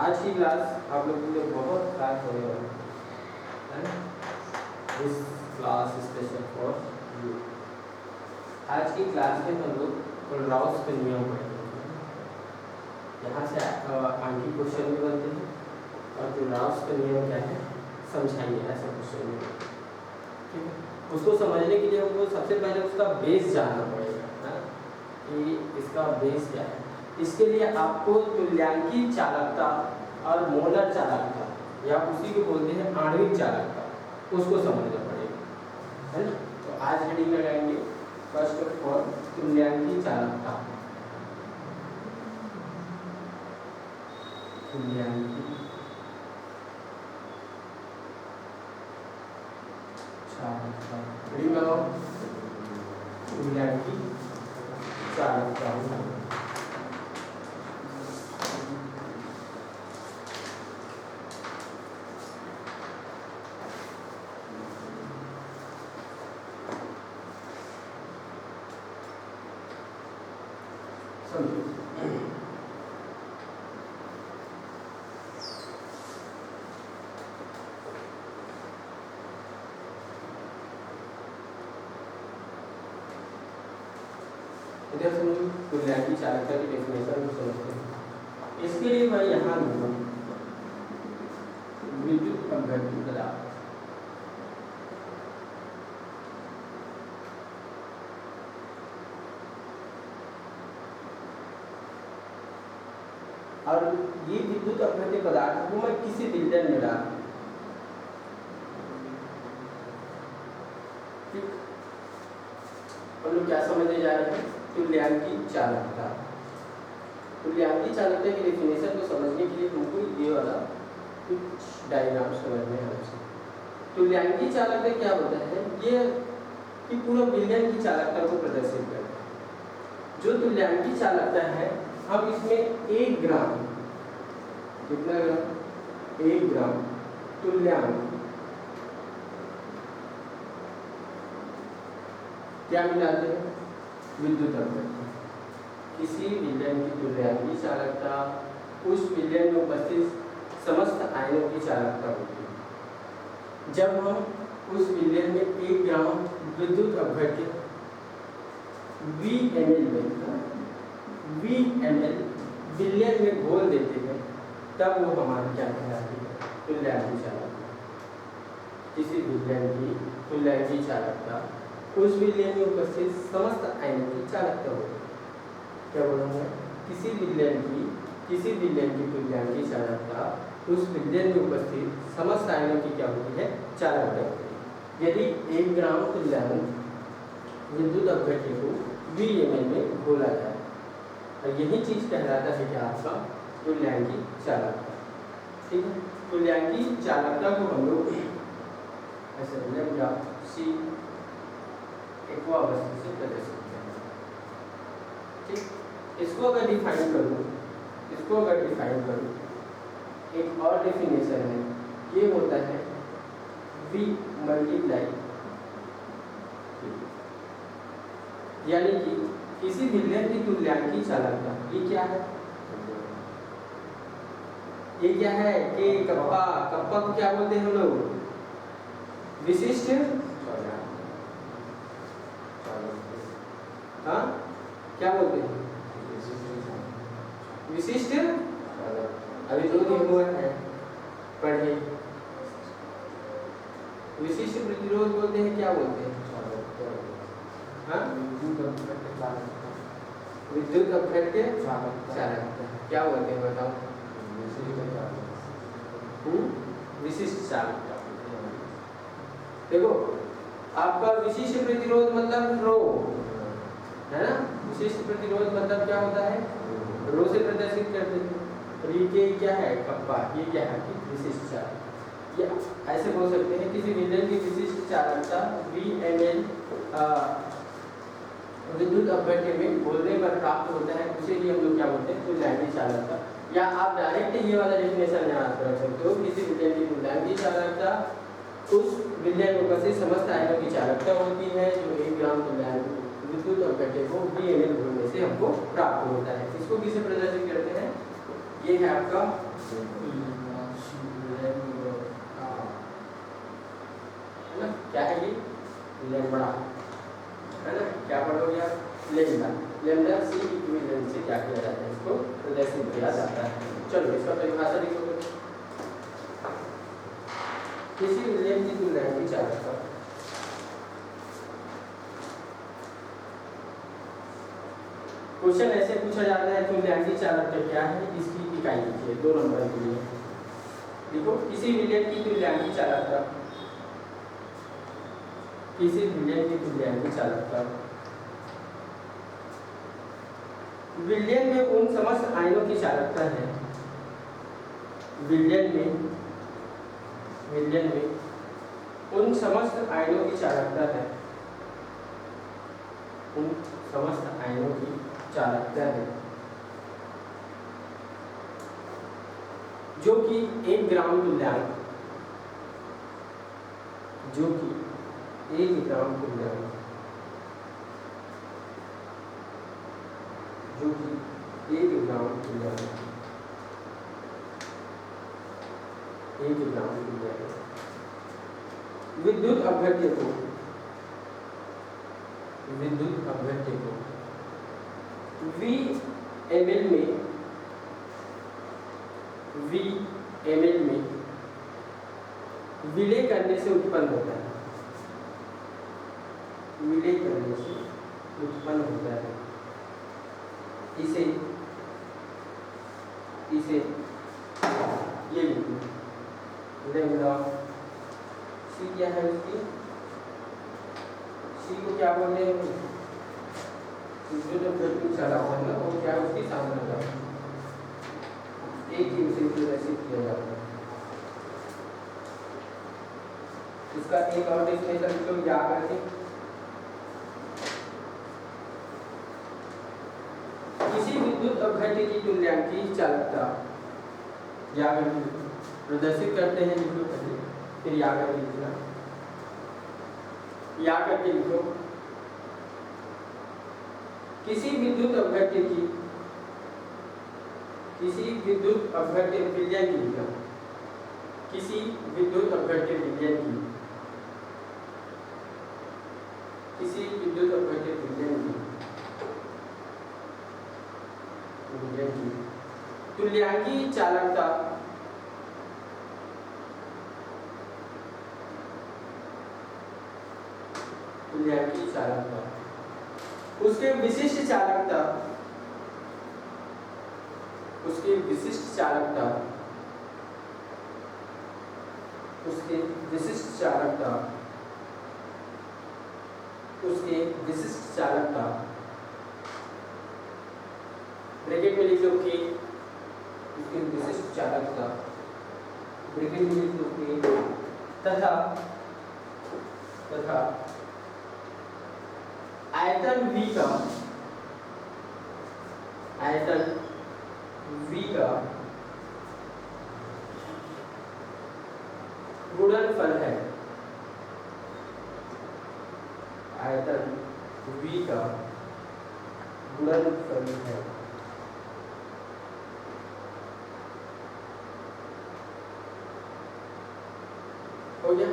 आज की क्लास आप लोगों के लिए बहुत खास होने वाली है। This class special for you. आज की क्लास में हम लोग कोलराउस के नियम पढ़ेंगे। यहाँ से आंटी क्वेश्चन भी बनते हैं और कोलराउस के नियम क्या है समझाइए, ऐसा क्वेश्चन भी बनते हैं। ठीक है, उसको समझने के लिए हमको सबसे पहले उसका बेस जानना पड़ेगा है कि इसका बेस क्या है। इसके लिए आपको तुल्यांकी चालकता और मोलर चालकता या उसी को बोलते हैं आणविक चालकता, उसको समझना पड़ेगा, है ना। तो आज हेडिंग लगाएंगे फर्स्ट ऑफ ऑल तुल्यांकी चालकता। तुल्यांकी चालकता, हेडिंग लगाओ तुल्यांकी चालकता। इधर समझो तुल्यांकी चालकता की डेफिनेशन को समझते हैं। इसके लिए मैं यहाँ लूँगा विद्युत अपघट्य पदार्थ। और ये विद्युत अपघट्य पदार्थ को मैं किसी विलयन में डालूँ। ठीक, हम लोग क्या समझने जा रहे हैं? तुल्यांकी चालकता। तुल्यांकी चालकता की डेफिनेशन को समझने के लिए हमको ये वाला कुछ डायग्राम समझने आना चाहिए। तुल्यांकी चालकता क्या होता है? ये कि पूरा विलयन की चालकता को प्रदर्शित करता है। जो तुल्यांकी चालकता है, हम इसमें 1 ग्राम, कितना ग्राम? 1 ग्राम तुल्यांक क्या मिलाते हैं? विद्युत अपघट्य। किसी विलयन की तुल्यांकी चालकता उस विलयन में उपस्थित समस्त आयनों की चालकता होती है। जब हम उस विलयन में 1 ग्राम विद्युत अपघट्य VmL विलयन में घोल देते हैं, तब वो हमारी क्या कहलाती है? तुल्यांकी चालकता। किसी विलयन की तुल्यांकी चालकता उस विलयन में उपस्थित समस्त आयनों की चालकता होती है। क्या बोलूँगा? किसी विलयन की तुल्यांकी चालकता उस विलयन में उपस्थित समस्त आयनों की क्या होती है? चालकता होती है। यदि 1 ग्राम तुल्यांक विद्युत अपघट्य को VmL में घोला जाए, और यही चीज कहलाता है कि आपका तुल्यांकी चालकता। ठीक है, तुल्यांकी चालकता को हम लोग ऐसे लैम्डा C एक्वा अवस्था से प्रदर्शित करते हैं। ठीक, इसको अगर डिफाइन करूँ, एक और डेफिनेशन है, ये होता है V मल्टीप्लाई, यानी कि किसी विलयन की तुल्यांकी चालकता, ये क्या है? ये क्या है कि कप्पा को क्या बोलते हैं हम लोग? विशिष्ट, हाँ क्या बोलते हैं? विशिष्ट, अभी 2 दिन हुआ है पढ़े। विशिष्ट प्रतिरोध बोलते हैं, क्या बोलते हैं? हाँ, विद्युत अपघट्य चालकता क्या बोलते हैं बताओ? विशिष्ट चालकता। देखो, आपका विशिष्ट प्रतिरोध मतलब रो है ना। विशिष्ट प्रतिरोध मतलब क्या होता है? रो से प्रदर्शित करते हैं। और ये क्या है? कप्पा। ये क्या है? कि विशिष्ट चालकता। या ऐसे बोल सकते हैं किसी विलयन की विशिष्ट चालकता VmL विद्युत अपघट्य में घोलने पर प्राप्त होता है, उसे ही हम लोग क्या बोलते हैं? तुल्यांकी चालकता। या आप डायरेक्ट ये वाला डेफिनेशन याद रख सकते हो, किसी विलयन की तुल्यांकी चालकता उस विलयन में उपस्थित समस्त आयनों की चालकता होती है, जो 1 ग्राम तुल्यांक विद्युत अपघट्य को VmL घोलने से हमको प्राप्त होता है। इसको किसे प्रदर्शित करते हैं? ये है आपका है ना, क्या है ये लैम्बडा, है ना, क्या पढ़ोगे आप, लैम्बडा। लैम्बडा सी इक्विवेलेंट से क्या किया जाता है, इसको प्रदर्शित किया जाता है। चलो इसका परिभाषा लिखोगे, किसी विलयन की तुल्यांकी चालकता, क्वेश्चन ऐसे पूछा जाता है तुल्यांकी चालकता क्या है, इसकी इकाई लिखिए 2 नंबर के लिए। देखो किसी विलयन की तुल्यांकी चालकता, किसी विलयन की तुल्यांकी चालकता विलयन में उन समस्त आयनों की चालकता है, विलयन में उन समस्त आयनों की चालकता है, उन समस्त आयनों की चालकता है जो कि 1 ग्राम तुल्यांक, जो कि 1 ग्राम तुल्यांक, जो कि 1 ग्राम तुल्यांक, 1 ग्राम तुल्यांक विद्युत अपघट्य को VmL में विलय करने से उत्पन्न होता है, विलय करने से उत्पन्न होता है। इसे ये लिखो लैम्बडा सी, क्या है उसकी, सी को क्या बोलते हैं, जो प्रति चालकता है ना, वो क्या है उसकी सांद्रता, एक ही उसे प्रदर्शित किया जाता है। इसका एक और डेफिनेशन तो याद रखें, किसी विद्युत अपघट्य की तुल्यांकी चालकता या प्रदर्शित करते हैं, लिखो पहले फिर या करके लिखना, या करके लिखो, किसी विद्युत अपघट्य विलयन की, किसी विद्युत अपघट्य विलयन की तुल्यांकी चालकता उसके विशिष्ट चालकता उसके विशिष्ट चालकता ब्रैकेट में लिख लो कि उसकी विशिष्ट चालकता, ब्रैकेट में लिख लो कि तथा आयतन V का गुणनफल है, आयतन V का गुणनफल है। हो गया,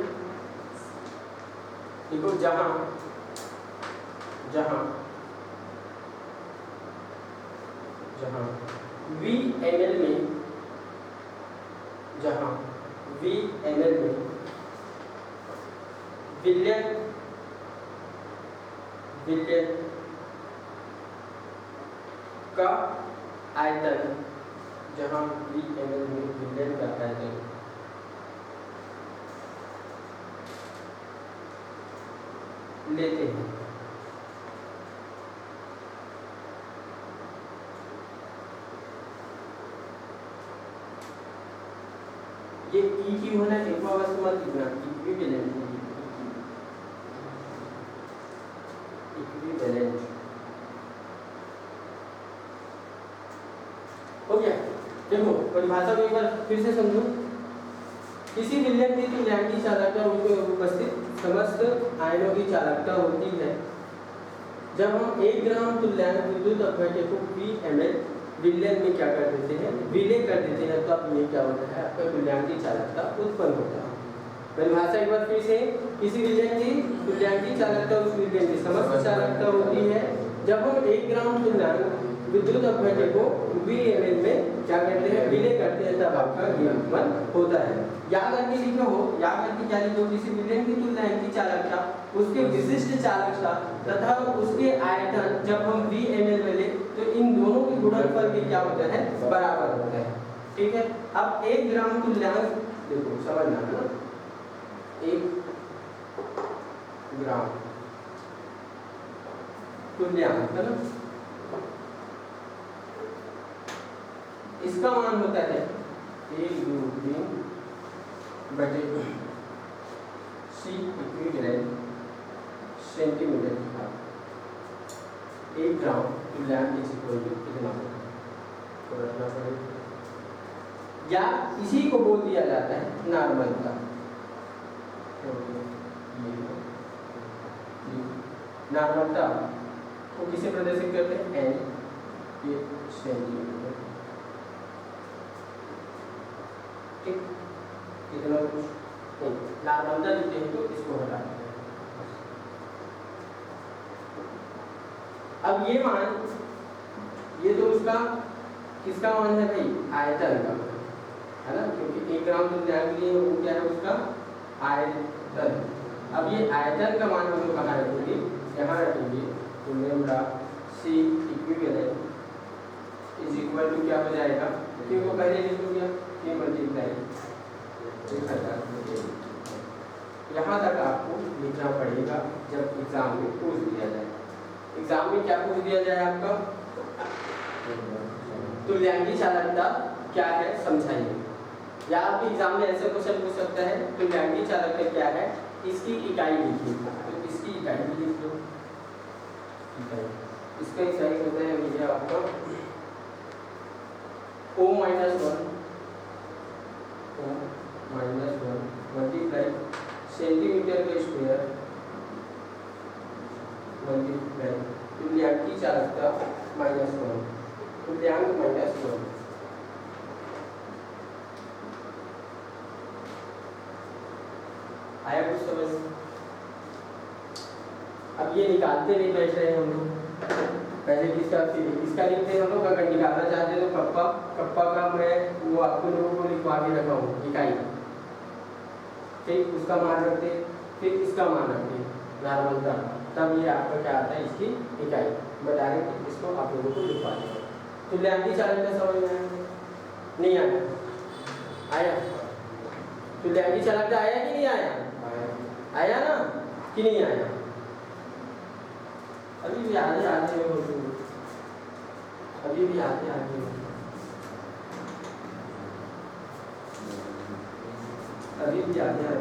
देखो जहां VmL में विलयन का आयतन, जहां VmL में विलयन का आयतन लेते हैं, ये की होना एक मत लिखना, इक्विवेलेंट हो गया। देखो परिभाषा को एक बार फिर से समझो, किसी विलयन की तुल्यांकी चालकता उसमें उपस्थित समस्त आयनों की चालकता होती है जब हम 1 ग्राम तुल्यांक विद्युत अपघट्य को Vml विलयन में क्या कर देते हैं, विलय कर देते हैं, तब ये क्या होता है, आपका तुल्यांकी चालकता उत्पन्न होता है। परिभाषा एक बार फिर से, किसी विलयन की तुल्यांकी चालकता उस विलयन की समस्त चालकता होती है जब हम 1 ग्राम तुल्यांक विद्युत अपघट्य को VmL में क्या करते हैं, विलय करते हैं, तब आपका ये उत्पन्न होता है। याद करके लिखो हो, याद करके क्या लिखो, किसी विलयन की तुल्यांकी चालकता, उसके विशिष्ट चालकता तथा उसके आयतन जब हम VmL में ले तो इन दोनों के गुणनफल के क्या होता है, बराबर होता है। ठीक है। अब 1 ग्राम तुल्यांक देखो समझना है ना, 1 ग्राम तुल्यांक है ना, इसका मान होता है 1, 2, 3 बटे C इक्विवेलेंट सेंटीमीटर की घात। 1 ग्राम तुल्यांक कितना तो रखना पड़ेगा, या इसी को बोल दिया जाता है नॉर्मलता। नॉर्मलता को किसे प्रदर्शित करते हैं, N ये सेंटीमीटर। ठीक, इतना कुछ नहीं, नॉर्मलता लिखते हैं तो इसको हटा देते हैं। अब ये मान, ये तो उसका किसका मान है भाई, आयतन का है ना, क्योंकि 1 ग्राम तुल्यांक लिए वो क्या है, उसका आयतन। अब ये आयतन का मान हम लोग कहाँ रखेंगे, यहाँ रखेंगे, तो lambda C equivalent is equal to क्या हो जाएगा, क्योंकि वो पहले लिख दिया कि मल्टीप्लाई। यहाँ तक आपको लिखना पड़ेगा जब एग्जाम में पूछ दिया जाए। एग्जाम में क्या पूछ दिया जाए आपका, तुल्यांकी चालकता क्या है समझाइए, या आप एग्जाम में ऐसे क्वेश्चन पूछ सकता है, तुल्यांकी चालकता क्या है, इसकी इकाई लिखिए, तो इसकी इकाई भी लिख लो। इसका इकाई होता है भैया आपका O-1 मल्टीप्लाई सेंटीमीटर का स्क्वायर मल्टीप्लाई तुल्यांकी चालकता -1, तुल्यांक -1। आया कुछ समझ? अब ये निकालते नहीं बैठ रहे हम लोग, पहले किसका फिर इसका लिखते हैं हम लोग। अगर निकालना चाहते हैं तो कप्पा का मैं वो आपको लोगों को लिखवा के रखा हूँ, इकाई, ठीक, उसका मान रखते, फिर इसका मान रखते नॉर्मलता, तब ये आपका क्या आता है, इसकी इकाई। मैं डायरेक्ट इसको आप लोगों को लिखवा देंगे। तुल्यांकी चालकता समझ में आया, नहीं आया? आया? तुल्यांकी चालकता आया कि नहीं आया? आया ना कि नहीं आया? अभी भी आधे हो, अभी भी आधे हो, अभी भी आधे हो।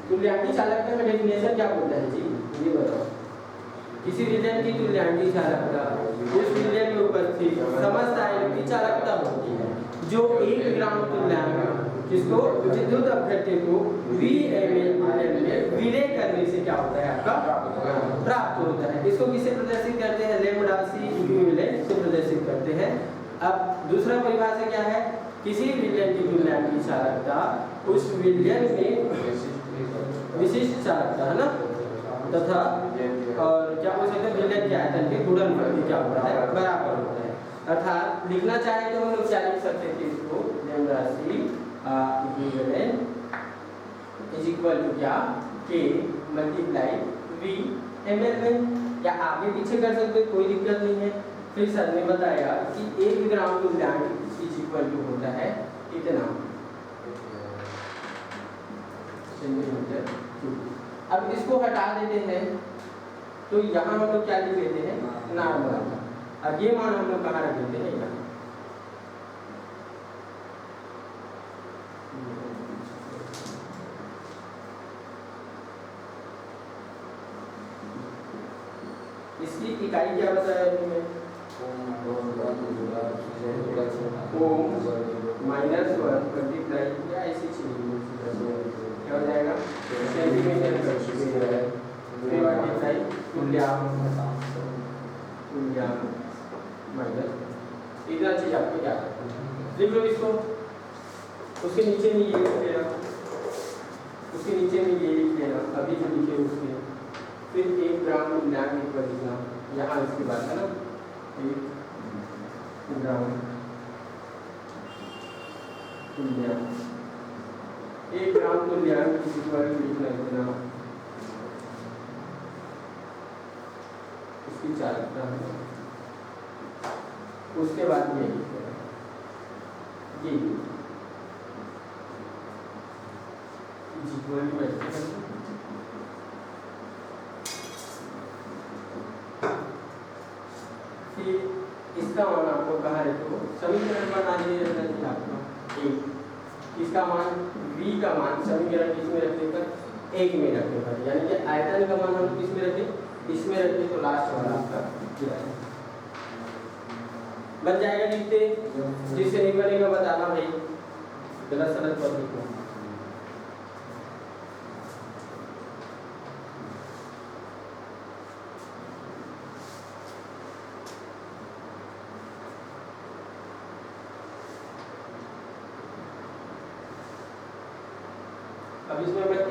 तुल्यांकी चालकता का डेफिनेशन क्या बोलता है जी, ये बताओ। किसी विलयन की तुल्यांकी चालकता उस विलयन में उपस्थित समस्त आयनों की चालकता होती है जो 1 ग्राम तुल्यांक जिसको विद्युत अपघट्य को VmL में विलय करने से क्या होता है, आपका प्राप्त होता है। इसको किसे प्रदर्शित करते हैं, लैम्ब्डा C इक्विवेलेंट से प्रदर्शित करते हैं। अब दूसरा परिभाषा क्या है, किसी विलयन की तुल्यांकी चालकता उस विलयन में विशिष्ट चालकता है ना, तथा और क्या बोल सकते हैं, विलयन के आयतन के गुणनफल क्या होता है, बराबर होता है। अर्थात लिखना चाहे तो हम लोग क्या लिख सकते थे इसको, lambda C equivalent is equal to क्या, K मल्टीप्लाई VmL में, या आगे पीछे कर सकते, कोई दिक्कत नहीं है। फिर सर ने बताया कि 1 ग्राम तुल्यांक इज इक्वल टू होता है कितना, सेंटीमीटर क्यूब। अब इसको हटा देते हैं तो यहाँ हम लोग क्या लिख लेते हैं, नॉर्मल। अब ये मान हम लोग कहाँ रख देते हैं, यहाँ। इसकी इकाई क्या बताया तुमने, ओम -1 मल्टीप्लाई, या ऐसी चीज क्या हो जाएगा, सेंटीमीटर मल्टीप्लाई तुल्यांक तुल्यांक माइनस इतना चीज आपको क्या करना है, लिख लो इसको। उसके नीचे में ये लिख लेना, उसके नीचे में ये लिख लेना, अभी जो लिखे उसके, फिर 1 ग्राम तुल्यांक इक्वल लिखना, यहाँ इसकी बात है ना, 1 ग्राम तुल्यांक, 1 ग्राम तुल्यांक इक्वल लिखना इतना, इसकी चालकता है। उसके बाद ये इसका मान आपको कहा है तो समीकरण बना दिया आपका एक, इसका मान v का मान समीकरण किसमें रखने पर 1 में रखने पर, यानी कि आयतन का मान हम किसमें रखें, इसमें रखते तो लास्ट वाला आपका बन जाएगा। लिखते जिससे नहीं बनेगा बताना भाई, गलत सलत पर लिखना। अब इसमें मैं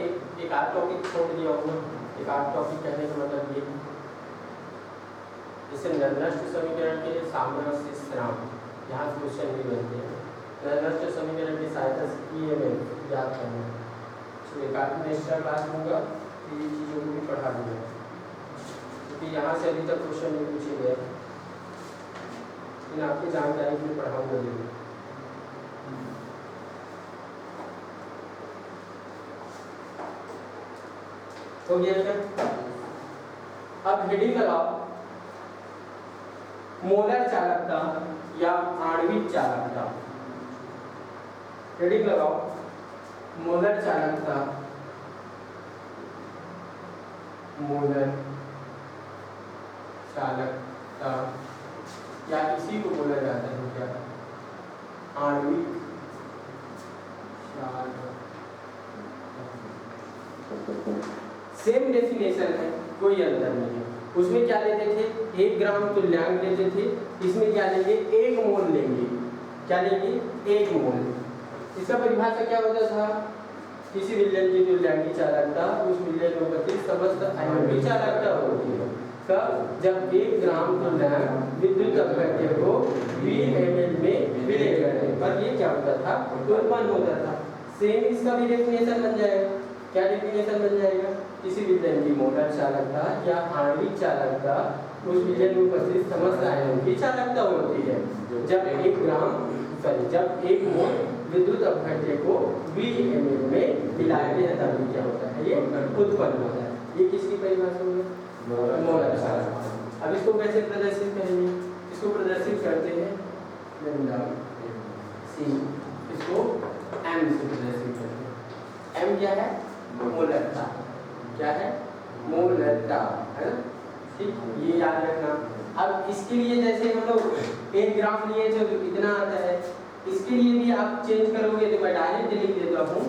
एक आध टॉपिक छोड़ दिया हूँ। एक आध टॉपिक कहने का मतलब ये, जैसे नष्ट समीकरण के सामने स्थिरांक, यहाँ से क्वेश्चन भी बनते हैं। नष्ट समीकरण की सहायता से ये मैं याद करना, तो एक आध में एक्स्ट्रा क्लास होगा, ये चीज़ों को भी पढ़ा दूँगा, क्योंकि यहाँ से अभी तक क्वेश्चन नहीं पूछे गए, लेकिन आपकी जानकारी भी पढ़ाऊँगा जरूर। हो गया क्या? अब हेडिंग लगाओ, मोलर चालकता या आणविक चालकता। हेडिंग लगाओ, मोलर चालकता, मोलर चालकता, या इसी को बोला जाता है क्या, आणविक चालकता। सेम डेफिनेशन है, कोई अंतर नहीं है। उसमें क्या लेते थे, 1 ग्राम तुल्यांक लेते थे, इसमें क्या लेंगे, 1 मोल लेंगे। क्या लेंगे, 1 मोल। इसका परिभाषा क्या होता था, किसी विलयन की तुल्यांक चालकता उस विलयन में उपस्थित समस्त आयनों की चालकता होती है। कब, जब 1 ग्राम तुल्यांक विद्युत अपघट्य को 20 ml में विलय करने पर ये क्या होता था, उत्पन्न होता था। सेम इसका भी डेफिनेशन बन जाएगा। क्या डेफिनेशन बन जाएगा, किसी विलयन की मोलर चालकता या आणविक चालकता उस विलयन में उपस्थित समस्त आयनों की चालकता होती है जब 1 मोल विद्युत अपघट्य को 20 ml में मिलाते हैं, तभी क्या होता है, ये उत्पन्न होता है। ये किसकी परिभाषा होगी, मोलर चालकता। अब इसको कैसे प्रदर्शित करेंगे, इसको प्रदर्शित करते हैं लैम्डा c, इसको m से प्रदर्शित करते हैं। m क्या है, मोलरता। क्या है, मोलरता, है ना, ठीक, ये याद रखना। अब इसके लिए जैसे हम लोग 1 ग्राम लिए थे तो कितना आता है, इसके लिए भी आप चेंज करोगे तो मैं डायरेक्ट लिख देता हूँ,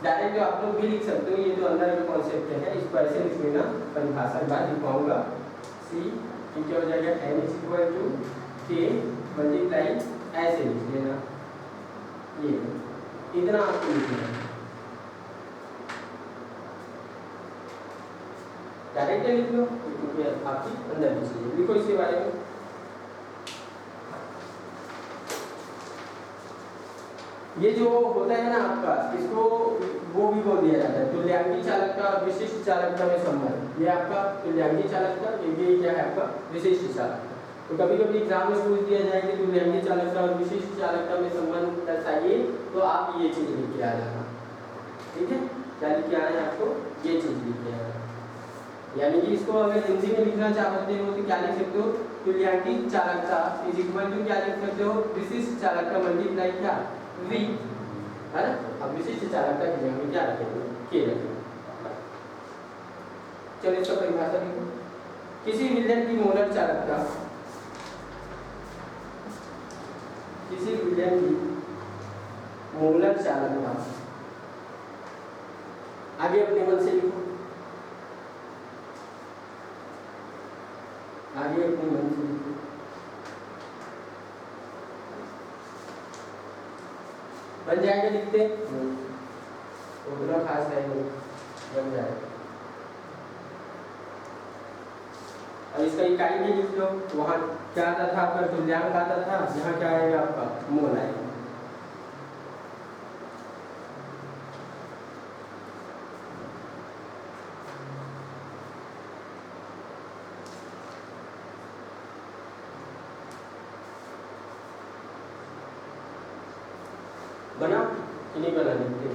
डायरेक्ट आप लोग भी लिख सकते हो, ये जो अंदर का कॉन्सेप्ट है इसको ऐसे लिख लेना, परिभाषा के बाद लिख पाऊंगा c, क्या हो जाएगा, n = k मल्टीप्लाई, ऐसे लिख लेना, ये इतना आपको लिखना है, डायरेक्ट लिख लो, क्योंकि आपकी अंदर की चीजें लिखो इसके बारे में। ये जो होता है ना आपका, इसको वो भी बोल दिया जाता है तुल्यांकी चालकता और विशिष्ट चालकता में संबंध। ये आपका तुल्यांकी चालकता, ये क्या है आपका विशिष्ट चालकता। तो कभी कभी एग्जाम में पूछ दिया जाए कि तुल्यांकी चालकता और विशिष्ट चालकता में संबंध दर्शाइए, तो आप ये चीज लिख के आ जाना, ठीक है। क्या लिख के आना है आपको, ये चीज लिख के आना। यानी कि इसको अगर हिंदी में लिखना चाहते हो तो क्या लिख सकते हो, तुल्यांकी चालकता इज इक्वल टू, क्या लिख सकते हो, विशिष्ट चालकता मल्टीप्लाई क्या, v, है ना। अब विशिष्ट चालकता की जगह में क्या रखेंगे, k रखेंगे। चलिए इसका परिभाषा लिखो, किसी विलयन की मोलर चालकता, किसी विलयन की मोलर चालकता, आगे अपने मन से लिखो, आगे आइए अपने मन से लिखिए। बन जाएगा लिखते? उतना खास है नहीं, बन जाएगा। अब इसका इकाई भी लिख लो। वहाँ क्या आता था आपका? तुल्यांक आता था। यहाँ क्या आएगा आपका? मोल आएगा। बना कि नहीं बना? लिखते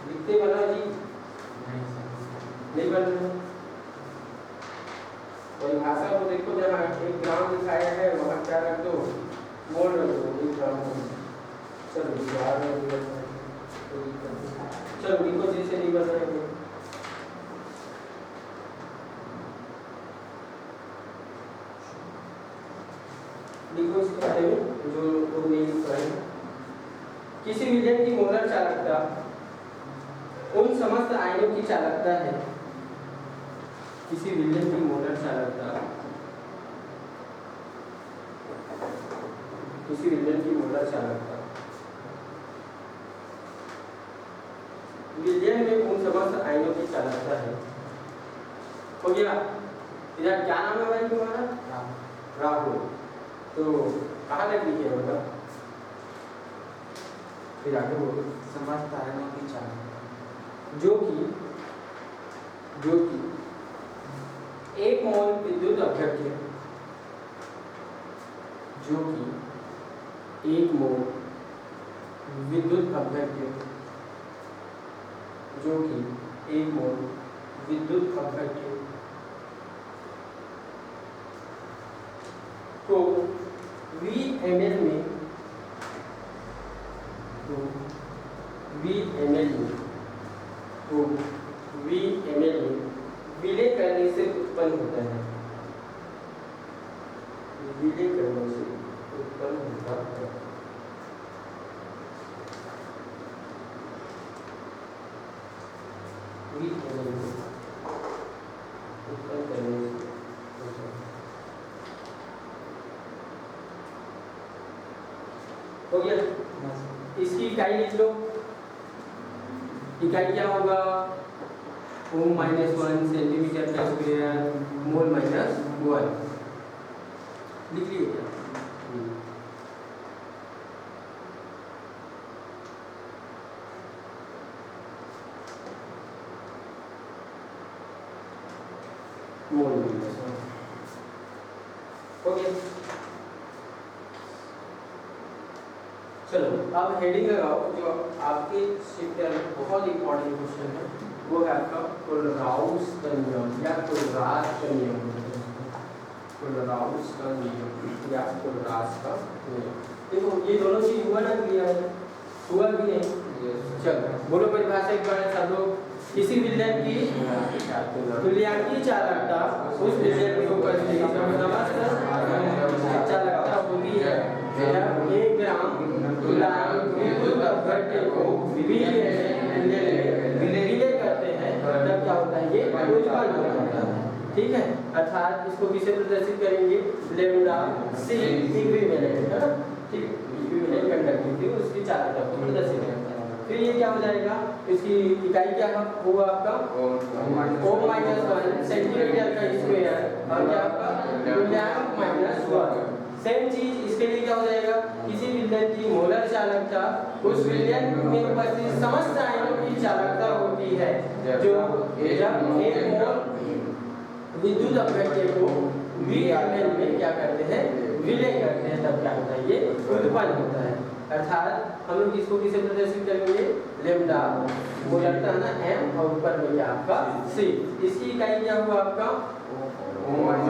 लिखते बना जी? नहीं बन रहा। परिभाषा को देखो, जहाँ 1 ग्राम दिखाया है वहाँ क्या रख दो? मोल रख दो। 1 ग्राम मोल। चलो चलो लिखो, जैसे नहीं बन रहे हैं। लिखो इसके बारे में जो लोग नहीं लिख रहे हैं। किसी विलयन की मोलर चालकता उन समस्त आयनों की चालकता है। किसी विलयन की मोलर चालकता, किसी विलयन की मोलर चालकता विलयन में उन समस्त आयनों की चालकता है। हो गया? इधर क्या नाम है भाई तुम्हारा? राहुल। तो कहाँ तक लिखे होगा? फिर आगे बोलो। समस्त आयनों की चालकता जो कि 1 मोल विद्युत अपघट्य, जो कि 1 मोल विद्युत अपघट्य, जो कि 1 मोल विद्युत अपघट्य को VmL में, तो VmL में, तो VmL में विलय करने से उत्पन्न होता है। विलय करने से उत्पन्न होता है। VmL में उत्पन्न करने से होता है। हो गया? इसकी इकाई लिख लो। इकाई क्या होगा? ओम -1 सेंटीमीटर का स्क्वायर मोल -1 लिख लिए क्या? मोल -1 हो गया? चलो अब हेडिंग लगाओ। जो आपके शिफ्ट बहुत इंपॉर्टेंट क्वेश्चन है वो है आपका कोलराउस का नियम या कोलरास का नियम। कोलराउस का नियम या कोलरास का नियम। देखो ये दोनों चीज हुआ ना? क्लियर हुआ कि नहीं? चलो बोलो परिभाषा एक बार सब लोग। किसी विलयन की तुल्यांकीय चालकता उस विलयन में उपस्थित समस्त चालकता होती है जब 1 ग्राम तुल्यांक विद्युत अपघट्य को विलय करते हैं तब क्या होता है? ये उत्पन्न होता है। ठीक है? अर्थात इसको किसे प्रदर्शित करेंगे? लेमडा सी इक्विवेलेंट, है ना? ठीक, इक्विवेलेंट कंडक्टिविटी उसकी चालकता को प्रदर्शित करता है। फिर ये क्या हो जाएगा? इसकी इकाई क्या होगा आपका? ओम -1 सेंटीमीटर का स्क्वायर और क्या आपका? तुल्यांक -1। सेम चीज इसके लिए क्या हो जाएगा? किसी विलयन की मोलर चालकता उस विलयन में उपस्थित समस्त आयनों की चालकता होती है जो जब 1 मोल विद्युत अपघट्य को VmL में क्या करते हैं? विलय करते हैं तब क्या होता है? ये उत्पन्न होता है। अर्थात हम लोग इसको किसे प्रदर्शित करेंगे? लेमडा, वो लगता है ना m और ऊपर में क्या आपका c। इसकी इकाई क्या हुआ आपका? ओम -1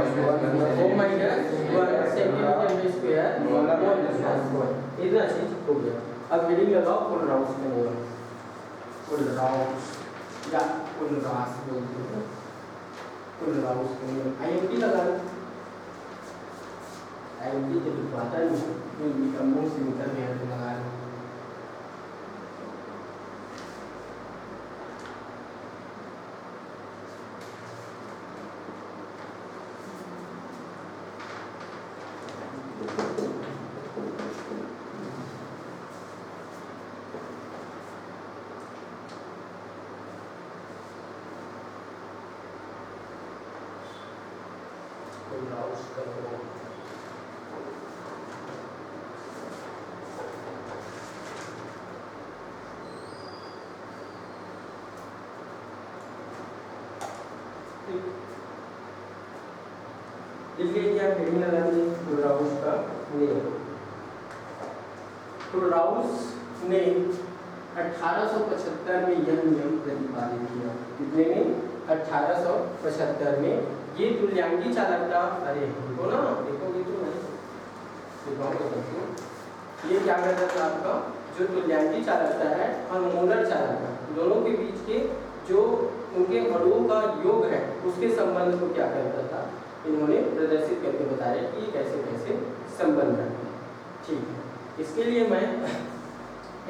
सेंटीमीटर स्क्वायर मोल -1। इतना चीज हो गया। अब हेडिंग लगाओ कोलराउस का नियम। कोलराउस या कोलरास बोलते हैं। कोलराउस का नियम IMP लगा लो। IMP तो लिखवाता नहीं, मुंह से निकल गया तो लगा लो। इसलिए क्या हेडिंग लगा दी क्लोराउस का नियम। क्लोराउस ने 1875 में यह नियम प्रतिपादित किया। कितने में? 1875 में। ये तुल्यांकी चालकता, अरे देखो ना, देखोगे तो नहीं दिखाऊंगा। ये क्या करता था आपका, जो तुल्यांकी चालकता है और मोलर चालकता, दोनों के बीच के जो उनके अणुओं का योग है उसके संबंध को क्या करता था, इन्होंने प्रदर्शित करके बताया कि ये कैसे कैसे संबंध रखते हैं। ठीक है, इसके लिए मैं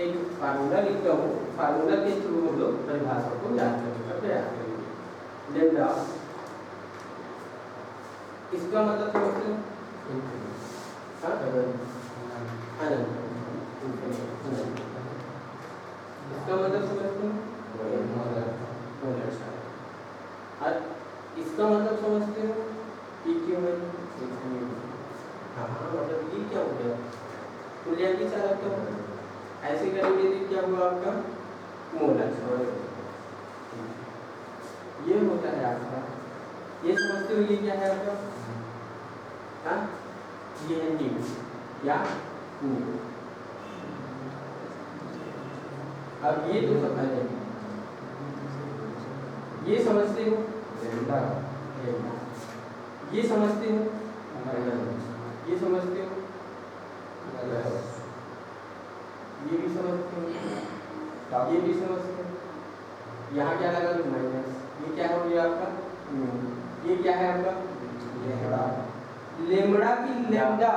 एक फार्मूला लिखता हूँ। फार्मूला के थ्रू हम लोग परिभाषा को याद करने का प्रयास करेंगे। लेम्डा, इसका मतलब समझते हैं? अनंत। इसका मतलब समझते हैं? और इसका मतलब समझते हो? हाँ, मतलब ये क्या हो गया? तुल्यांकी चालकता हो। ऐसे करेंगे तो क्या हुआ आपका? मोलर। ये होता है आपका, ये समझते हो? ये क्या है आपका? हाँ, ये है न्यू या न्यू। अब ये तो समझ लेंगे, ये समझते हो? ये समझते हो? ये समझते हो? ये भी समझते हो? ये भी समझते हो? यहाँ क्या लगा दो? माइनस। ये क्या हो गया आपका? ये क्या है आपका? लेम्डा की लेम्डा।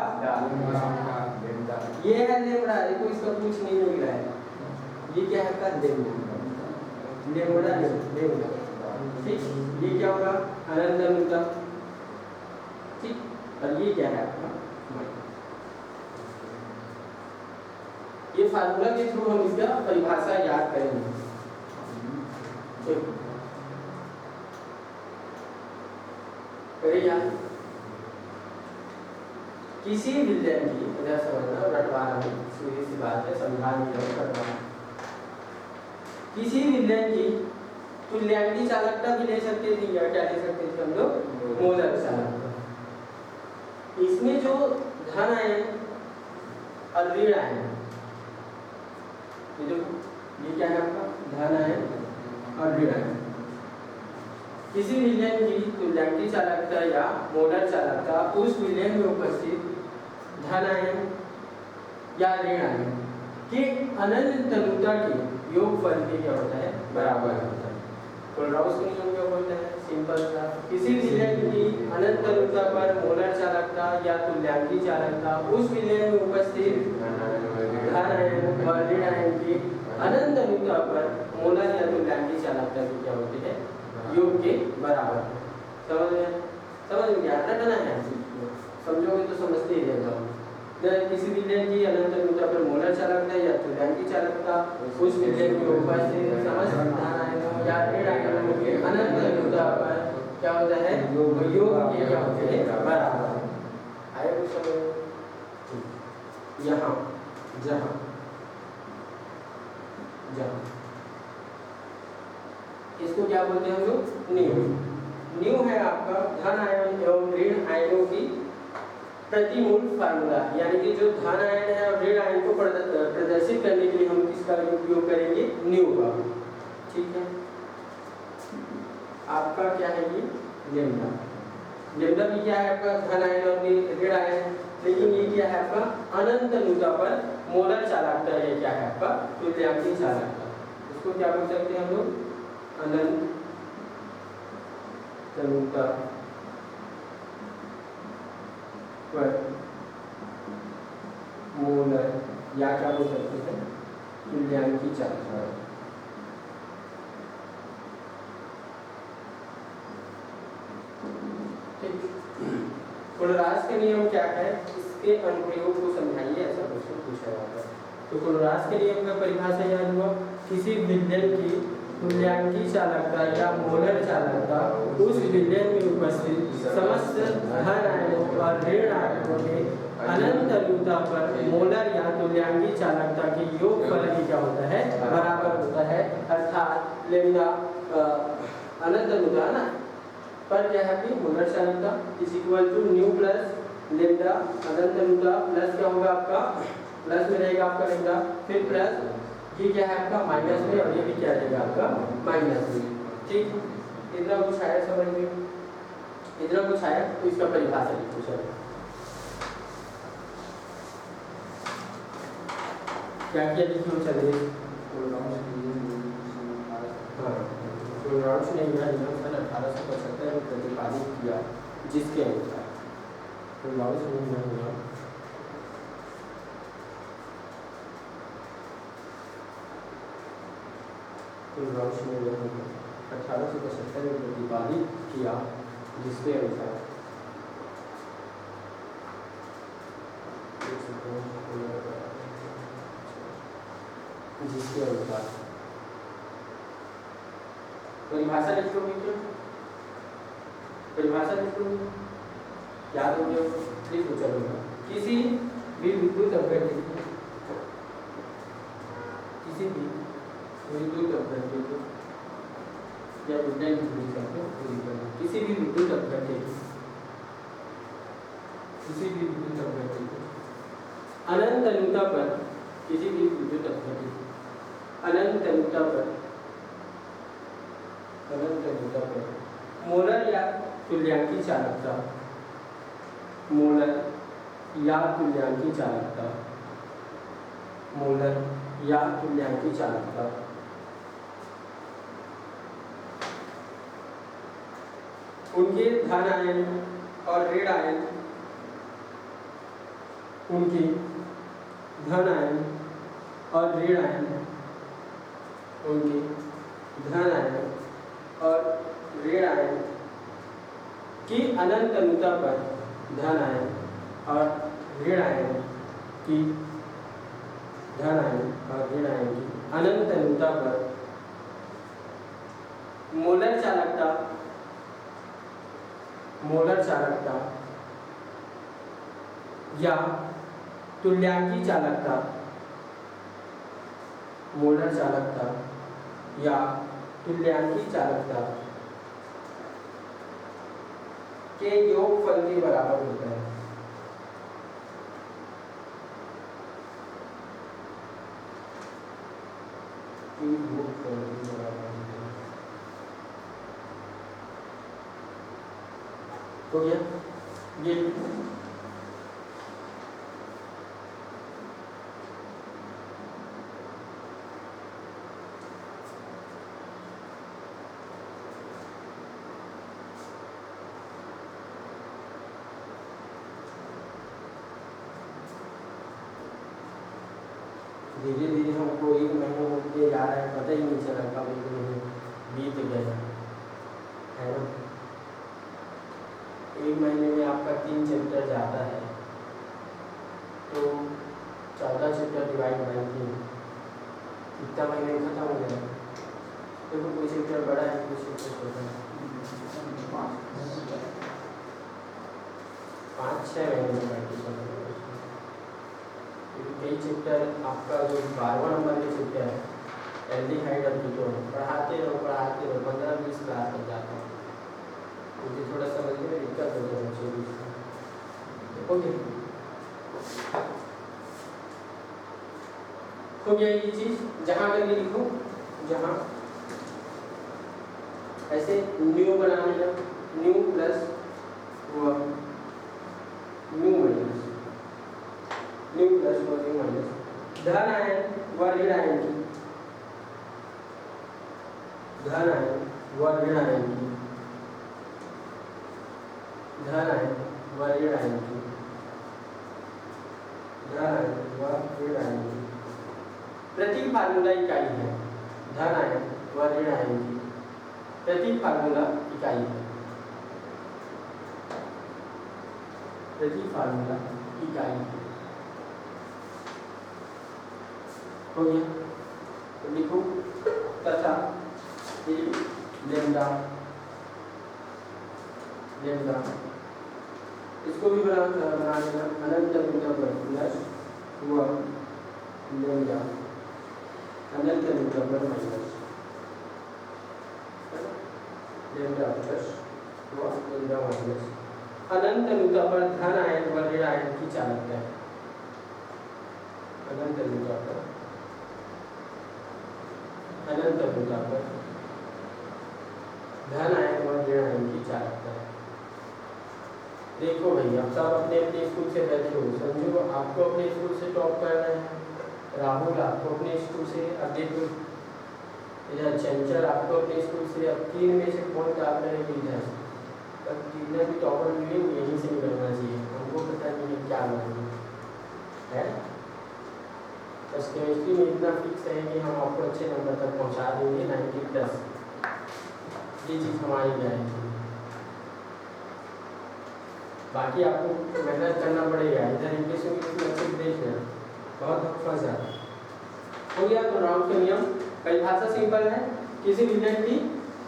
ये है लेम्डा, देखो इसका कुछ नहीं मिल रहा है। ये क्या है आपका? लेम्डा। लेम्डा, ठीक। ये क्या होगा? अनंत अनुता, ठीक। और ये क्या है आपका? ये फार्मूला के थ्रू हम इसका परिभाषा याद करेंगे। करे याद। किसी विलयन की, इधर समझना, रटवाना में सीधी सी बात है, संविधान में रटवाना। किसी विलयन की तुल्यांकी चालकता भी ले सकते थे, या क्या ले सकते थे हम लोग? मोलर चालकता। इसमें जो धन आयन और ऋण आयन, ये क्या है आपका? धन आयन और ऋण आयन। किसी विलयन की तुल्यांकी चालकता या मोलर चालकता उस विलयन में उपस्थित धन आयन या ऋण आयन के अनंत तनुता के योगफल के क्या होता है? बराबर होता है। क्लोराउस का नियम क्या बोलता है? सिंपल सा, किसी विलयन की अनंत तनुता पर मोलर चालकता या तुल्यांकी चालकता उस विलयन में उपस्थित धन आयन और ऋण आयन की अनंत तनुता पर मोलर या तुल्यांकी चालकता की क्या होती है? योग के बराबर। समझ में? समझ में क्या रटना है? समझोगे तो समझते ही रह जाओगे। किसी विलयन की अनंत अनुता पर मोलर चालकता या तुल्यांकी चालकता उस विलयन में उपस्थित समस्त धन आयनों या ऋण आयनों के अनंत अनुता पर क्या होता है? योग के क्या होते हैं? बराबर। आए कुछ समझ? यहाँ जहाँ जहाँ इसको क्या बोलते हैं हम लोग? न्यू। न्यू है आपका धन आयन एवं ऋण आयनों की प्रतिमूल फार्मूला, यानी कि जो धन आयन है और ऋण आयन को प्रदर्शित करने के लिए हम किसका उपयोग करेंगे? न्यू का। ठीक है, आपका क्या है? ये लेम्डा। लेम्डा भी क्या है आपका? धन आयन और ऋण आयन। लेकिन ये क्या है आपका? अनंत अनुता पर मोलर चालकता। ये क्या है आपका? तुल्यांकी चालकता। इसको क्या बोल सकते हैं हम लोग? अनंत अनुता पर मोलर या क्या बोल सकते हैं? तुल्यांकी चालकता। ठीक। क्लोरास के नियम क्या है? इसके अनुप्रयोग को समझाइए, ऐसा क्वेश्चन पूछा जाता है। तो क्लोरास के नियम का परिभाषा याद हुआ, किसी विलयन की तुल्यांकी चालकता या मोलर चालकता उस विलयन में उपस्थित समस्त धन आयनों और ऋण आयनों के अनंत अनुता पर मोलर या तुल्यांकी चालकता के योगफल की क्या होता है, बराबर होता है। अर्थात लेम्डा अनंत अनुता ना पर क्या है कि मोलर चालकता is equal to nu plus lambda अनंत अनुता प्लस क्या होगा आपका, प्लस में रहेगा आपका लेम्डा, फिर प्लस ये क्या है आपका माइनस में, और ये भी क्या रहेगा आपका माइनस में। ठीक, इतना कुछ आया समझ में, इतना कुछ आया तो इसका परिभाषा लिखो सर। क्या किया लिखो चलिए। हाँ, तो राउंड्स ने सन 1875 में प्रतिपादित किया जिसके अनुसार तो राउंड्स ने हुआ तो राउंड्स ने 1875 में प्रतिपादित किया जिसके अनुसार परिभाषा लिख लोगे क्या, परिभाषा लिख लोगे, याद हो गया लिख लो चलो। किसी भी विद्युत अपघट्य किसी भी विद्युत अपघट्य को या विज्ञान की पूरी करके पूरी करना, किसी भी विद्युत अपघट्य किसी भी विद्युत अपघट्य को अनंत अनुता पर, किसी भी विद्युत अपघट्य अनंत अनुता पर मोलर या तुल्यांकी चालकता, मोलर या तुल्यांकी चालकता, मोलर या तुल्यांकी चालकता उनके धन आयन और ऋण आयन, उनके धन आयन और ऋण आयन, उनके धन आयन और ऋण आयन की अनंत अनुता पर धन आयन और ऋण आयन की धन आयन और ऋण आयन की अनंत अनुता पर मोलर चालकता, मोलर चालकता या तुल्यांकी चालकता, मोलर चालकता या तुल्यांकी चालकता के योगफल के बराबर होता है। योगफल के बराबर हो गया ये धीरे धीरे हमको एक महीने होते जा रहा है, पता ही नहीं चला कब एक महीने बीत गया है ना। एक महीने में आपका 3 चैप्टर जाता है तो 14 चैप्टर डिवाइड बाई 3 कितना महीने में खत्म हो गया। देखो कोई चैप्टर बड़ा है कोई चैप्टर छोटा है, 5-6 महीने में प्रैक्टिस होगा। कई चैप्टर आपका जो 12वां नंबर के चैप्टर है एल्डिहाइड और कीटोन पढ़ाते रहो 15-20 क्लास तक जाता है, मुझे थोड़ा समझने में दिक्कत हो जाए। ओके हो गया ये चीज। जहाँ अगर ये लिखो जहाँ ऐसे न्यू बनाने का new plus new minus new plus new minus धन आयन व ऋण आयन की, धन आयन व ऋण आयन की, धन आयन व ऋण आयन की, धन आयन व ऋण आयन की प्रति फार्मूला इकाई है। धन आयन व ऋण आयन की प्रति फार्मूला इकाई है, प्रति फार्मूला इकाई है। हो गया तो लिखो तथा ई लेमडा लेमडा इसको भी बना लेना अनंत लेमडा पर प्लस 1 लेमडा अनंत लेमडा पर minus lambda plus 1 lambda minus अनंत लूता पर धन आयन व ऋण आयन की चालकता है। अनंत लूता पर धन आयन व ऋण आयन की चालकता है। देखो भैया सब अपने अपने स्कूल से बैठे हो, समझो आपको अपने स्कूल से टॉप करना है, राहुल आपको अपने स्कूल से, अब देखो इधर चंचल आपको अपने स्कूल से, अब 3 में से कौन टॉप रहेगी इधर, तब जितने भी टॉपर मिले यहीं से निकलना चाहिए, हमको पता नहीं है क्या बनाएंगे है। बस केमिस्ट्री में इतना फिक्स है कि हम आपको अच्छे नंबर तक पहुंचा देंगे 90+, ये चीज़ हमारी गारंटी है। बाकी आपको मेहनत करना पड़ेगा, इधर इंग्लिश में अच्छे देख लें, बहुत फंस जाता हो गया। तो राउंड के नियम परिभाषा सिंपल है, किसी विलेट की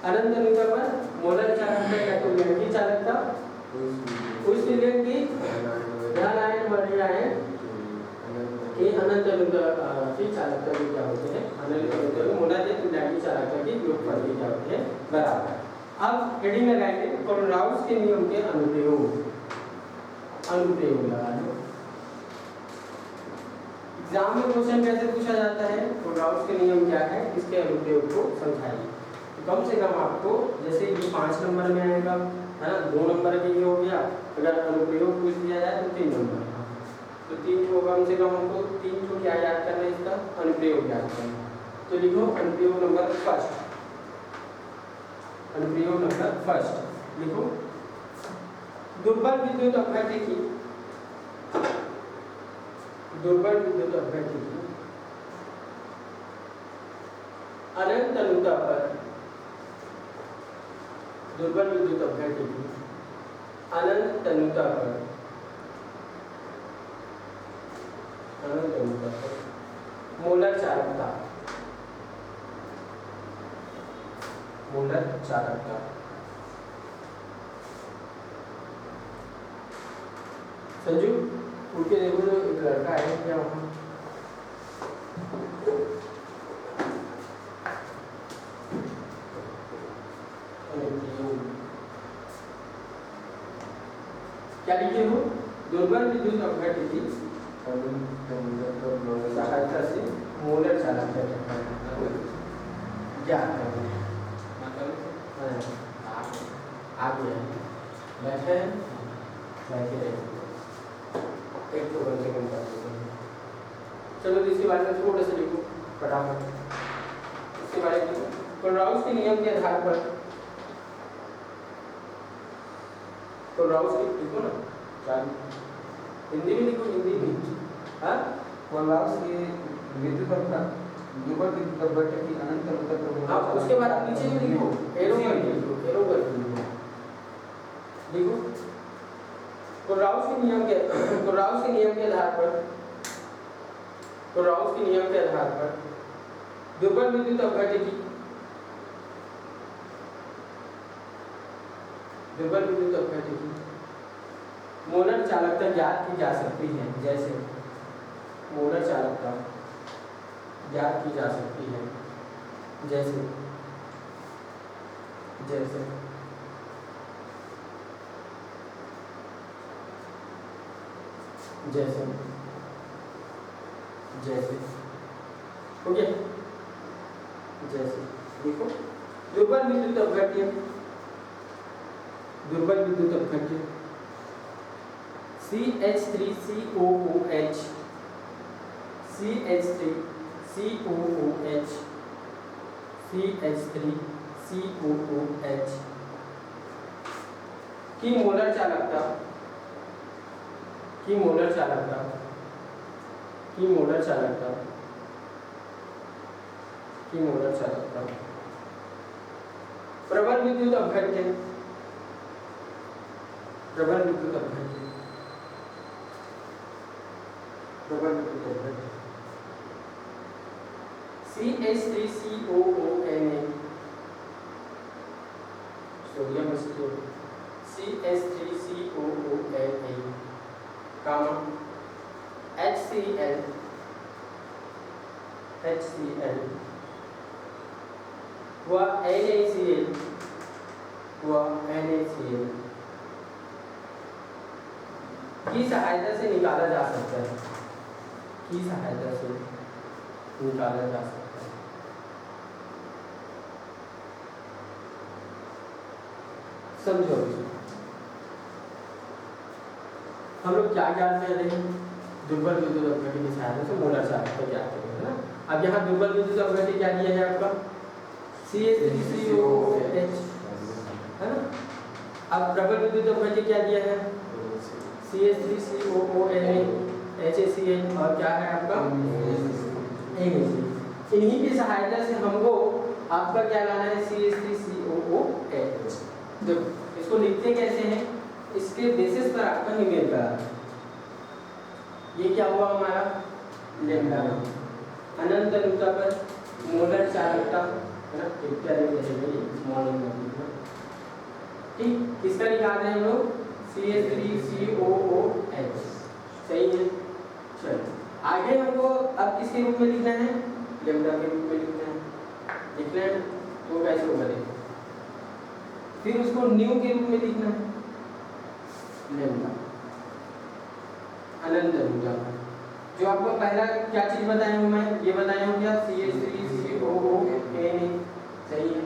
अनंत लूता पर मोलर चालकता या तो विलेट की चालकता उस विलेट की धन आयन व ऋण आयन की अनंत लूता की चालकता की क्या होती है, अनंत लूता में मोलर या विलेट की चालकता की योगफल की क्या होती है बराबर। अब हेडिंग लगाएंगे कोलराउस के नियम के अनुप्रयोग लगा लो। एग्जाम में क्वेश्चन कैसे पूछा जाता है, कोलराउस के नियम क्या है, इसके अनुप्रयोग को समझाइए। कम से कम आपको जैसे ये 5 नंबर में आएगा है ना, 2 नंबर के ये हो गया, अगर अनुप्रयोग पूछ दिया जाए तो 3 नंबर का, तो 3 को कम से कम हमको 3 को क्या याद करना है, इसका अनुप्रयोग याद करना है। तो लिखो अनुप्रयोग नंबर फर्स्ट, अनुप्रयोग नंबर फर्स्ट लिखो, दुर्बल विद्युत अपघट्य की अनंत लूता पर दुर्बल विद्युत अपघट्य की अनंत लूता पर मोलर चालकता संजू उठ के देखो, जो एक लड़का है क्या वहाँ क्या लिखे हो, दुर्बल विद्युत अपघट्य की सहायता से मोलर चालकता क्या आगे बैठे रहे, एक तो कम से कम कर देते हैं। चलो इसके बारे में थोड़ा सा लिखो फटाफट, इसके बारे में लिखो। कोलराउस के नियम के आधार पर, कोलराउस के लिखो ना, हिंदी में लिखो, हिंदी में हाँ, कोलराउस के विद्युत दुर्बल विद्युत अपघट्य की अनंत लूता पर आप उसके बाद नीचे भी लिखो, एरो कर लिखो। कोलराउस के नियम के आधार पर दुर्बल विद्युत अपघट्य की मोलर चालकता ज्ञात की जा सकती है, जैसे मोलर चालकता ज्ञात की जा सकती है, जैसे हो गया। जैसे देखो दुर्बल विद्युत अपघट्य CH3COOH की मोलर चालकता प्रबल विद्युत अपघट्य CH3COONA सोडियम एसीटोन CH3COONA कामा HCl हुआ NaCl की सहायता से निकाला जा सकता है, समझो हम लोग क्या ज्ञात कर रहे हैं, दुर्बल विद्युत अपघट्य की सहायता से मोलर चालकता ज्ञात करेंगे, है ना। अब यहाँ दुर्बल विद्युत अपघट्य क्या दिया है आपका CH3COOH, है ना। अब प्रबल विद्युत अपघट्य क्या दिया है CH3COONA HACl और क्या है आपका NaCl। इन्हीं की सहायता से हमको आपका क्या लाना है CH3COOH। देखो इसको लिखते कैसे हैं, इसके बेसिस पर आपका न्यूमेरिकल आता है। ये क्या हुआ हमारा लैम्डा अनंत अनुता पर मोलर चालकता, है ना, इत्यादि स्मॉल नंबर। ठीक, किसका निकाल रहे हैं हम लोग CH3COOH, सही है। चलो आगे हमको अब किसके रूप में लिखना है, लैम्डा के रूप में लिखना है, तो कैसे होगा देखो, फिर उसको न्यू के रूप में लिखना है, लैम्डा अनंत अनुता। जो आपको पहला क्या चीज बताया हूँ मैं, ये बताया हूँ क्या CH3COONA, सही है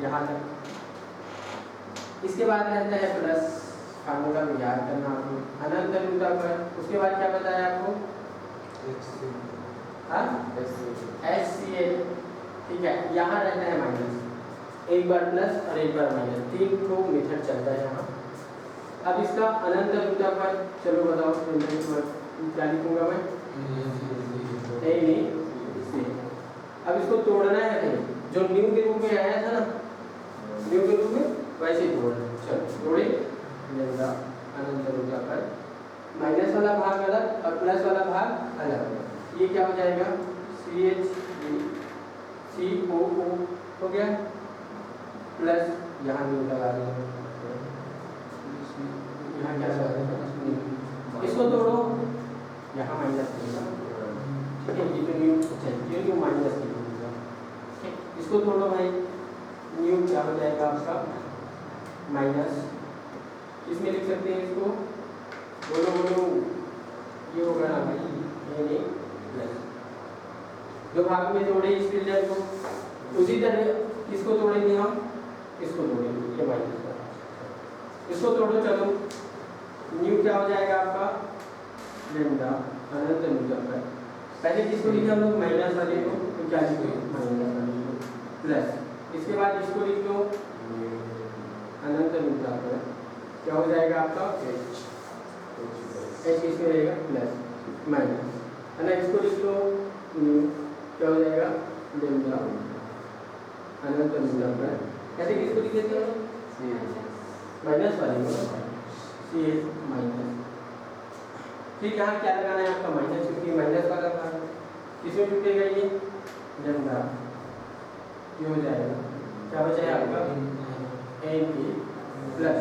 यहाँ तक। इसके बाद रहता है प्लस, फार्मूला में याद करना आपको अनंत अनुता पर। उसके बाद क्या बताया आपको HCl, ठीक है। यहाँ रहता है माइनस, एक बार प्लस और एक बार माइनस, 3 को मेथड चलता है यहाँ। अब इसका अनंत अनुता पर चलो बताओ क्या लिखूंगा मैं, अब इसको तोड़ना है, जो न्यू के रूप में आया था ना, न्यू के रूप में वैसे ही तोड़ना। चलो तोड़े, लैम्डा अनंत अनुता पर माइनस वाला भाग अलग और प्लस वाला भाग अलग, ये क्या हो जाएगा CH3COO हो गया, प्लस यहाँ न्यू लगा देंगे, यहाँ क्या लगा देंगे, इसको तोड़ो, यहाँ माइनस देगा, ठीक है। ये तो न्यू चाहिए, न्यू माइनस देगा, इसको तोड़ो भाई, न्यू क्या हो जाएगा आपका माइनस, इसमें लिख सकते हैं इसको, बोलो ये होगा ना भाई, ये नहीं प्लस। जो भाग में तोड़े इस फिल्टर को, उसी तरह किसको तोड़ेंगे हम, इसको तोड़ेंगे, ये माइनस का, इसको तोड़ो। चलो न्यू क्या हो जाएगा आपका लैम्डा अनंत अनुता पर। पहले किसको लिखे हम लोग, माइनस वाले को, तो क्या लिखे माइनस वाले को, प्लस। इसके बाद इसको लिख लो अनंत अनुता पर, क्या हो जाएगा आपका H किसमें रहेगा प्लस माइनस, है ना। इसको लिख लो न्यू, क्या हो जाएगा लैम्डा अनंत अनुता पर। कैसे किसको लिखे थे माइनस वाले को, CH माइनस। फिर यहाँ क्या लगाना है आपका माइनस, क्योंकि माइनस वाला भाग किसमें टूटेगा, ये लैम्डा, ये हो जाएगा क्या बचा है आपका NA प्लस,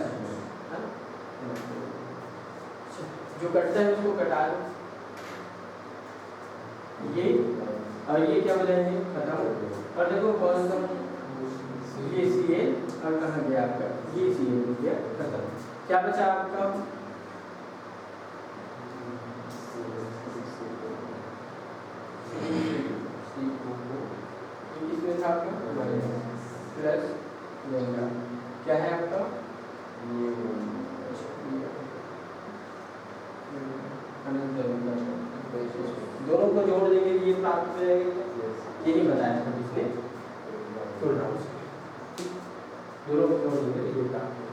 जो कटता है उसको कटा दो, ये और ये क्या हो जाएंगे खत्म। और देखो कौन सा, ये Cl और कहाँ गया आपका, ये Cl हो गया खत्म। क्या बचा आपका इसमें था आपका प्लस लैम्डा, क्या है आपका अनंत अनुता, दोनों को जोड़ देंगे ये प्राप्त हो जाएगा। ये नहीं बताया था इसने, तोड़ना उसको, दोनों को जोड़ देंगे ये प्राप्त हो जाएगा।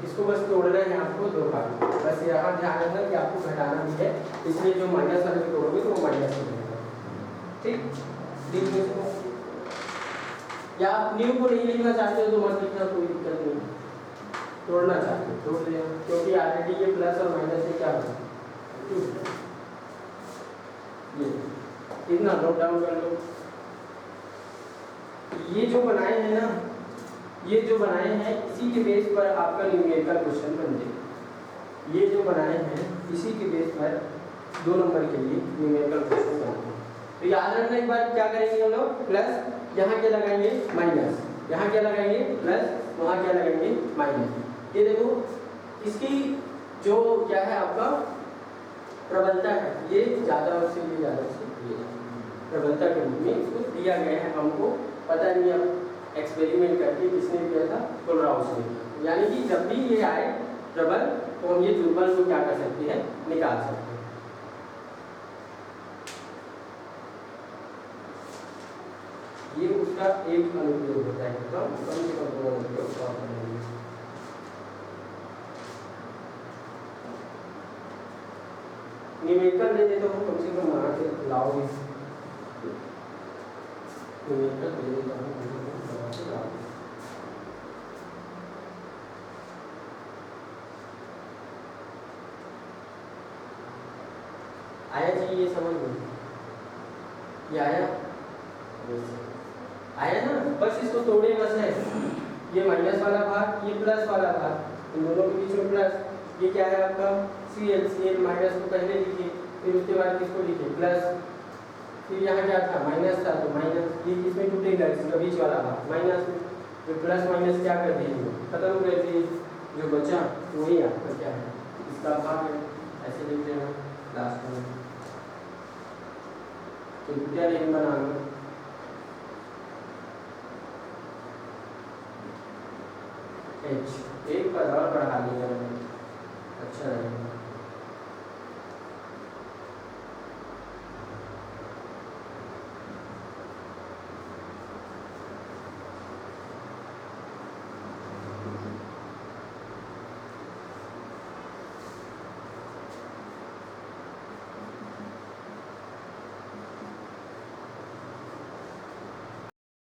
इसको बस तोड़ना है आपको दो भाग, बस यहाँ ध्यान रखना कि आपको घटाना भी है, इसलिए जो माइनस वाले को तोड़ोगे तो वो माइनस हो जाएगा, ठीक। लिखो इसको, या आप न्यू को नहीं लिखना चाहते हो तो मत लिखना, कोई दिक्कत नहीं, तोड़ना चाहते हो तोड़ देना, क्योंकि ऑलरेडी ये प्लस और माइनस से क्या होगा, ये इतना नोट डाउन कर लो। ये जो बनाए हैं ना ये जो बनाए हैं इसी के बेस पर आपका न्यूमेरिकल क्वेश्चन बनते हैं। ये जो बनाए हैं इसी के बेस पर 2 नंबर के लिए न्यूमेरिकल क्वेश्चन बनते हैं। तो याद रखना एक बार क्या करेंगे हम लोग, प्लस यहाँ क्या लगाएंगे माइनस, यहाँ क्या लगाएंगे प्लस, वहाँ क्या लगाएंगे माइनस। ये देखो इसकी जो क्या है आपका प्रबलता है, ये ज़्यादा उससे ये ज़्यादा उससे ये प्रबलता के रूप में इसको दिया गया है। हमको पता नहीं अब एक्सपेरिमेंट करके किसने किया था, कोलराउस ने। यानी कि जब भी ये आए प्रबल तो हम ये दुर्बल को क्या कर सकते हैं, निकाल सकते हैं। ये उसका एक अनुप्रयोग होता है, कम से कम 2 अनुप्रयोग और करेंगे। न्यूमेरिकल दे देता हूँ, कम से कम बना के लाओगे। न्यूमेरिकल दे देता हूँ, कम से कम बना के लाओगे। आया जी, ये समझ में ये आया आया ना, बस इसको तोड़े बस है। ये माइनस वाला भाग, ये प्लस वाला भाग, इन दोनों के बीच में प्लस। ये क्या है आपका CL माइनस को पहले लिखिए, फिर उसके बाद किसको लिखिए प्लस, फिर यहाँ क्या था माइनस था तो माइनस, ये किसमें टूटेगा, इसका बीच वाला भाग माइनस में, फिर प्लस माइनस क्या कर दिए खत्म कर दिए, जो बचा वही आपका क्या है इसका भाग है। ऐसे लिख देना लास्ट में, तो क्या लेकिन बनाना एक पद और बढ़ा लिया, अच्छा रहेगा।